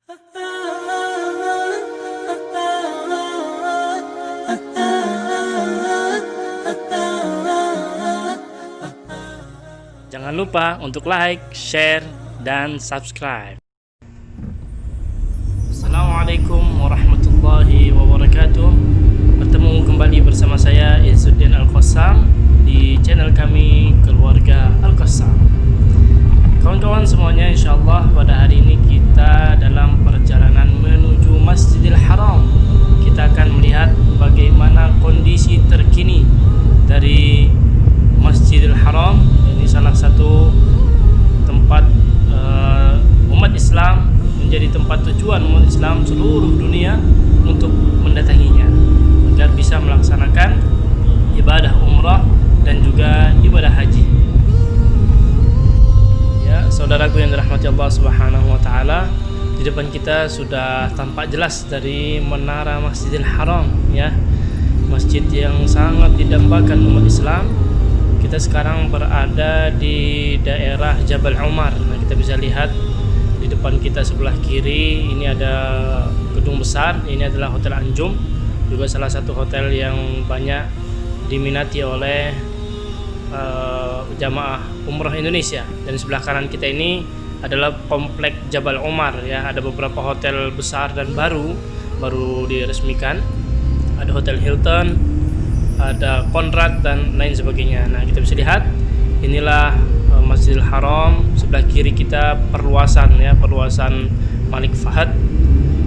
Jangan lupa untuk like, share, dan subscribe. Assalamualaikum warahmatullahi wabarakatuh. Bertemu kembali bersama saya Izzuddin Al-Qassam di channel kami Keluarga Al-Qassam. Kawan-kawan semuanya, insyaallah pada hari ini kita dalam perjalanan menuju Masjidil Haram. Kita akan melihat bagaimana kondisi terkini dari Masjidil Haram. Ini salah satu tempat umat Islam, menjadi tempat tujuan umat Islam seluruh dunia untuk mendatanginya agar bisa melaksanakan ibadah umrah dan juga ibadah haji. Ya, saudaraku yang dirahmati Allah Subhanahu wa taala, di depan kita sudah tampak jelas dari menara Masjidil Haram, ya. Masjid yang sangat didambakan umat Islam. Kita sekarang berada di daerah Jabal Umar. Nah, kita bisa lihat di depan kita sebelah kiri ini ada gedung besar. Ini adalah Hotel Anjum, juga salah satu hotel yang banyak diminati oleh jamaah umrah Indonesia. Dan sebelah kanan kita ini adalah komplek Jabal Umar, ya. Ada beberapa hotel besar dan baru diresmikan. Ada Hotel Hilton, ada Conrad dan lain sebagainya. Nah, kita bisa lihat inilah Masjidil Haram. Sebelah kiri kita perluasan Malik Fahad,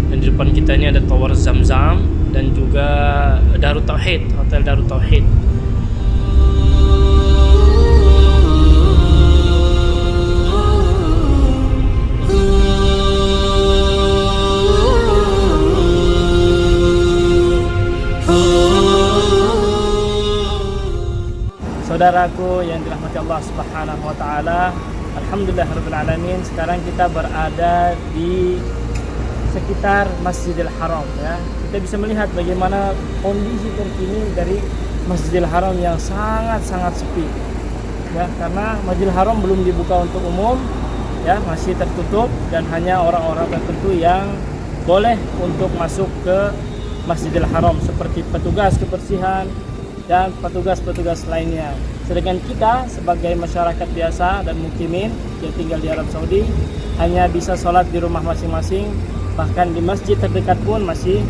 dan di depan kita ini ada Tower Zamzam dan juga Darut Tauhid, Hotel Darut Tauhid. Saudaraku yang dirahmati Allah Subhanahu wa taala, alhamdulillahirabbil alamin, sekarang kita berada di sekitar Masjidil Haram, ya. Kita bisa melihat bagaimana kondisi terkini dari Masjidil Haram yang sangat sepi. Ya, karena Masjidil Haram belum dibuka untuk umum, ya, masih tertutup dan hanya orang-orang tertentu yang boleh untuk masuk ke Masjidil Haram seperti petugas kebersihan dan petugas-petugas lainnya. Sedangkan kita sebagai masyarakat biasa dan mukimin yang tinggal di Arab Saudi hanya bisa sholat di rumah masing-masing, bahkan di masjid terdekat pun masih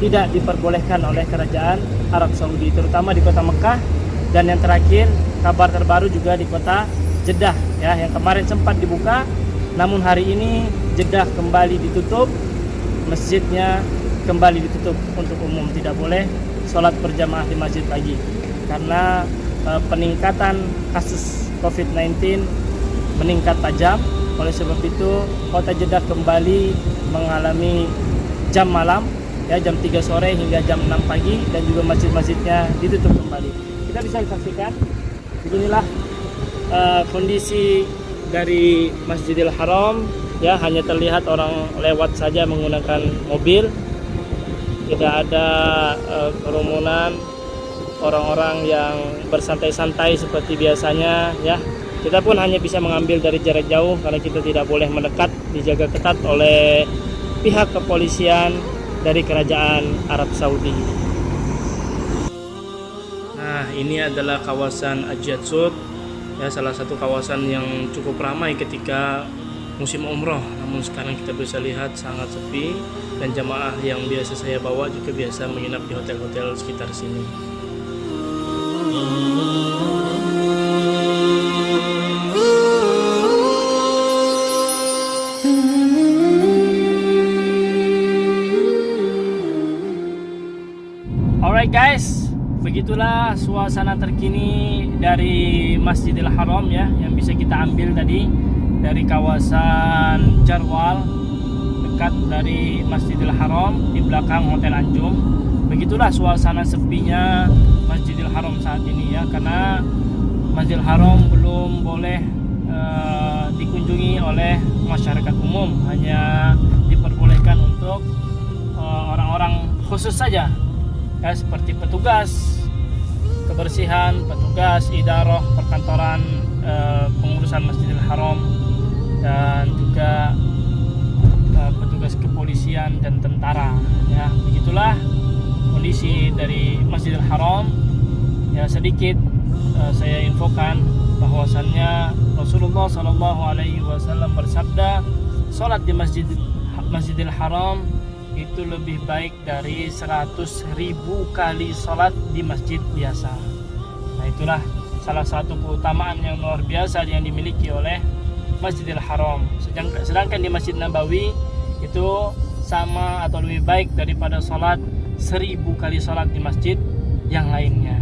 tidak diperbolehkan oleh kerajaan Arab Saudi, terutama di kota Mekah, dan yang terakhir kabar terbaru juga di kota Jeddah, ya, yang kemarin sempat dibuka, namun hari ini Jeddah kembali ditutup, masjidnya kembali ditutup untuk umum, tidak boleh sholat berjamaah di masjid lagi karena peningkatan kasus COVID-19 meningkat tajam. Oleh sebab itu kota Jeddah kembali mengalami jam malam, ya, jam 3 sore hingga jam 6 pagi, dan juga masjid-masjidnya ditutup kembali. Kita bisa saksikan beginilah kondisi dari Masjidil Haram, ya. Hanya terlihat orang lewat saja menggunakan mobil. Tidak ada kerumunan orang-orang yang bersantai-santai seperti biasanya, ya. Kita pun hanya bisa mengambil dari jarak jauh karena kita tidak boleh mendekat, dijaga ketat oleh pihak kepolisian dari kerajaan Arab Saudi. Nah, ini adalah kawasan Ajiyad Sud, ya, salah satu kawasan yang cukup ramai ketika musim umroh. Namun sekarang kita bisa lihat sangat sepi, dan jamaah yang biasa saya bawa juga biasa menginap di hotel-hotel sekitar sini. Alright guys, begitulah suasana terkini dari Masjidil Haram, ya, yang bisa kita ambil tadi dari kawasan Jarwal, dekat dari Masjidil Haram, di belakang Hotel Anjum. Begitulah suasana sepinya Masjidil Haram saat ini, ya, karena Masjidil Haram belum boleh dikunjungi oleh masyarakat umum, hanya diperbolehkan untuk orang-orang khusus saja, ya, seperti petugas kebersihan, petugas idarah perkantoran pengurusan Masjidil Haram, dan juga petugas petugas kepolisian dan tentara. Ya, begitulah kondisi dari Masjidil Haram. Ya, sedikit saya infokan bahwasannya Rasulullah SAW bersabda, sholat di Masjidil Haram itu lebih baik dari 100.000 kali sholat di masjid biasa. Nah, itulah salah satu keutamaan yang luar biasa yang dimiliki oleh Masjidil Haram. Sedangkan di Masjid Nabawi itu sama atau lebih baik daripada sholat 1000 kali sholat di masjid yang lainnya.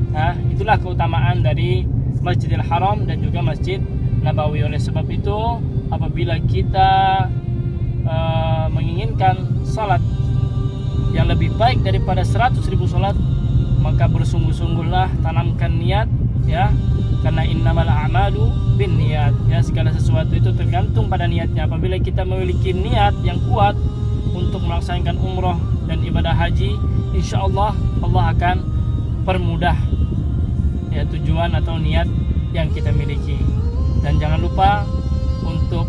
Nah, itulah keutamaan dari Masjidil Haram dan juga Masjid Nabawi. Oleh sebab itu, apabila kita menginginkan salat yang lebih baik daripada 100.000 salat, maka bersungguh-sungguhlah tanamkan niat, ya, karena innamal a'malu binniyat, ya, segala sesuatu itu tergantung pada niatnya. Apabila kita memiliki niat yang kuat untuk melaksanakan umroh dan ibadah haji, insyaallah Allah akan permudah, ya, tujuan atau niat yang kita miliki. Dan jangan lupa untuk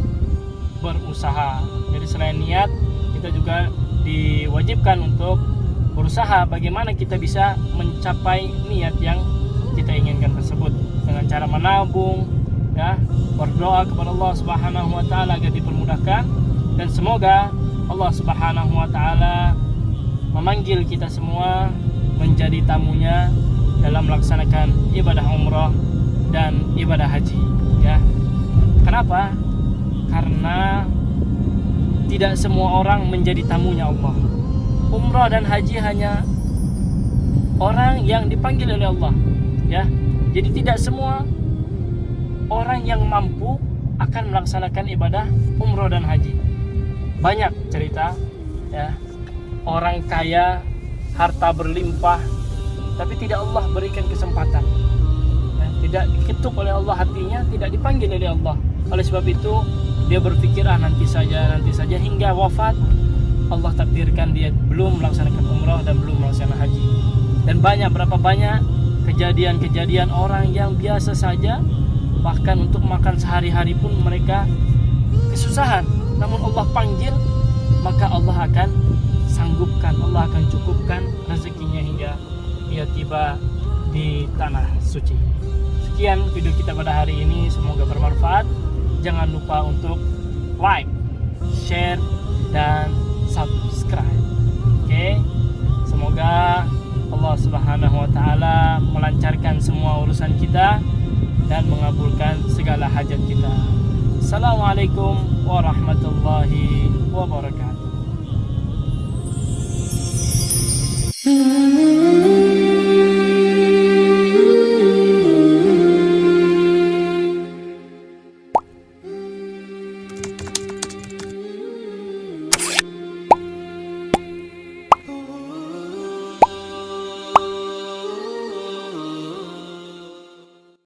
berusaha. Jadi selain niat, kita juga diwajibkan untuk berusaha bagaimana kita bisa mencapai niat yang kita inginkan tersebut dengan cara menabung, ya, berdoa kepada Allah Subhanahu wa taala agar dipermudahkan, dan semoga Allah Subhanahu wa taala memanggil kita semua menjadi tamunya dalam melaksanakan ibadah umrah dan ibadah haji, ya. Kenapa? Karena tidak semua orang menjadi tamunya Allah. Umrah dan haji hanya orang yang dipanggil oleh Allah, ya. Jadi tidak semua orang yang mampu akan melaksanakan ibadah umrah dan haji. Banyak cerita, ya, orang kaya, harta berlimpah, tapi tidak Allah berikan kesempatan, ya, tidak diketuk oleh Allah hatinya, tidak dipanggil oleh Allah. Oleh sebab itu dia berpikir nanti saja, hingga wafat Allah takdirkan dia belum melaksanakan umrah dan belum melaksanakan haji. Dan berapa banyak kejadian-kejadian orang yang biasa saja, bahkan untuk makan sehari-hari pun mereka kesusahan, namun Allah panggil, maka Allah akan sanggupkan, Allah akan cukupkan rezekinya hingga ia tiba di tanah suci. Sekian video kita pada hari ini, semoga bermanfaat. Jangan lupa untuk like, share, dan subscribe. Oke? Semoga Allah Subhanahu wa taala melancarkan semua urusan kita dan mengabulkan segala hajat kita. Assalamualaikum warahmatullahi wabarakatuh.